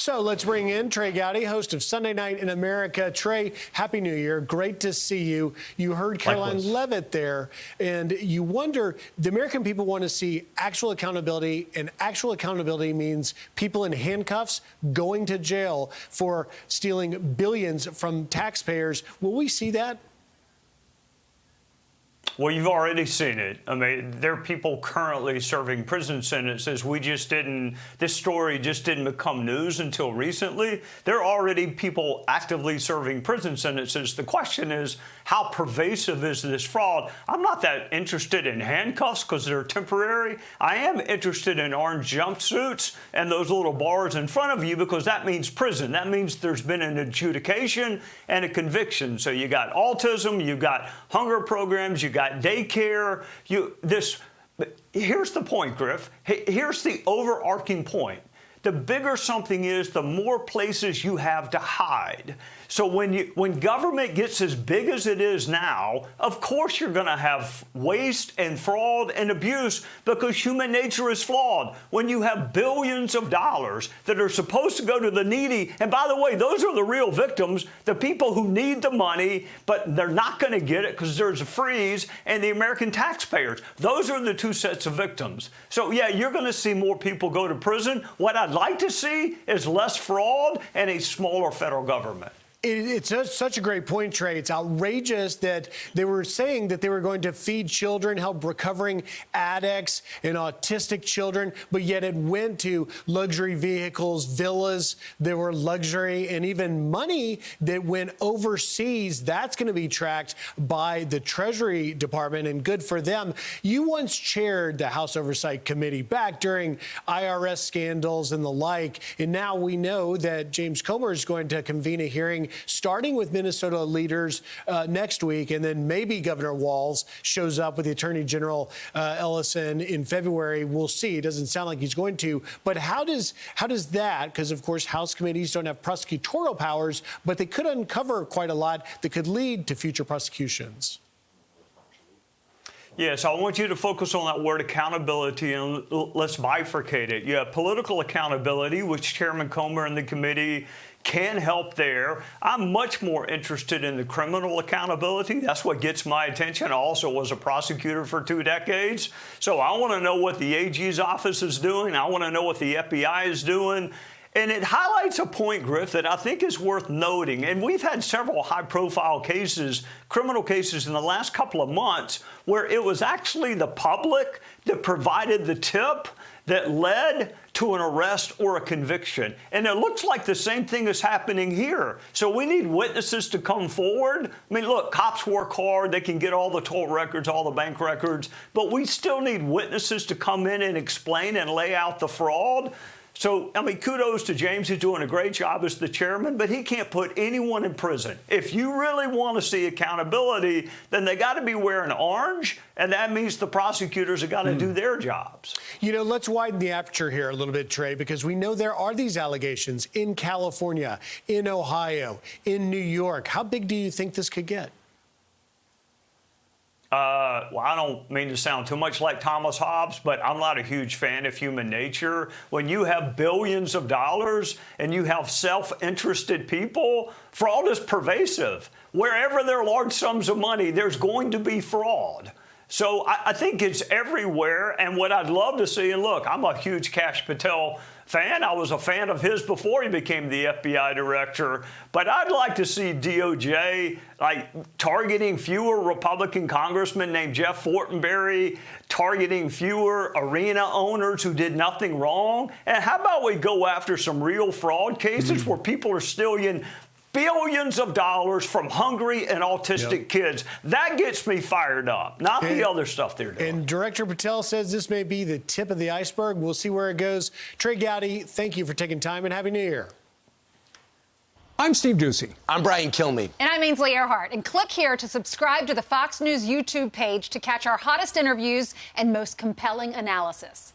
So let's bring in Trey Gowdy, host of Sunday Night in America. Trey, Happy New Year. Great to see you. You heard Caroline Leavitt there, and you wonder, the American people want to see actual accountability, and actual accountability means people in handcuffs going to jail for stealing billions from taxpayers. Will we see that? Well, you've already seen it. I mean, there are people currently serving prison sentences. This story just didn't become news until recently. There are already people actively serving prison sentences. The question is, how pervasive is this fraud? I'm not that interested in handcuffs because they're temporary. I am interested in orange jumpsuits and those little bars in front of you because that means prison. That means there's been an adjudication and a conviction. So you got autism, you got hunger programs, you got daycare. Here's the point, Griff. Here's the overarching point. The bigger something is, the more places you have to hide. So when government gets as big as it is now, of course you're going to have waste and fraud and abuse because human nature is flawed. When you have billions of dollars that are supposed to go to the needy, and by the way, those are the real victims, the people who need the money, but they're not going to get it because there's a freeze, and the American taxpayers. Those are the two sets of victims. So yeah, you're going to see more people go to prison. What I'd like to see is less fraud and a smaller federal government. It's such a great point, Trey. It's outrageous that they were saying that they were going to feed children, help recovering addicts and autistic children, but yet it went to luxury vehicles, villas that were luxury, and even money that went overseas. That's going to be tracked by the Treasury Department, and good for them. You once chaired the House Oversight Committee back during IRS scandals and the like, and now we know that James Comer is going to convene a hearing starting with Minnesota leaders next week, and then maybe Governor Walz shows up with the Attorney General Ellison in February. We'll see. It doesn't sound like he's going to. But how does that, because of course House committees don't have prosecutorial powers, but they could uncover quite a lot that could lead to future prosecutions? Yes, I want you to focus on that word accountability, and let's bifurcate it. You have political accountability, which Chairman Comer and the committee can help there. I'm much more interested in the criminal accountability. That's what gets my attention. I also was a prosecutor for 2 decades. So I want to know what the AG's office is doing. I want to know what the FBI is doing. And it highlights a point, Griff, that I think is worth noting. And we've had several high-profile cases, criminal cases, in the last couple of months where it was actually the public that provided the tip that led to an arrest or a conviction. And it looks like the same thing is happening here. So we need witnesses to come forward. I mean, look, cops work hard. They can get all the toll records, all the bank records. But we still need witnesses to come in and explain and lay out the fraud. So, I mean, kudos to James. He's doing a great job as the chairman, but he can't put anyone in prison. If you really want to see accountability, then they got to be wearing orange, and that means the prosecutors have got to do their jobs. You know, let's widen the aperture here a little bit, Trey, because we know there are these allegations in California, in Ohio, in New York. How big do you think this could get? Well, I don't mean to sound too much like Thomas Hobbes, but I'm not a huge fan of human nature. When you have billions of dollars and you have self-interested people, fraud is pervasive. Wherever there are large sums of money, there's going to be fraud. So I think it's everywhere. And what I'd love to see, and look, I'm a huge Kash Patel fan. I was a fan of his before he became the FBI director. But I'd like to see DOJ targeting fewer Republican congressmen named Jeff Fortenberry, targeting fewer arena owners who did nothing wrong. And how about we go after some real fraud cases where people are stealing billions of dollars from hungry and autistic kids? That gets me fired up, not the other stuff they're doing. And Director Patel says this may be the tip of the iceberg. We'll see where it goes. Trey Gowdy, thank you for taking time, and Happy New Year. I'm Steve Doocy. I'm Brian Kilmeade. And I'm Ainsley Earhart. And click here to subscribe to the Fox News YouTube page to catch our hottest interviews and most compelling analysis.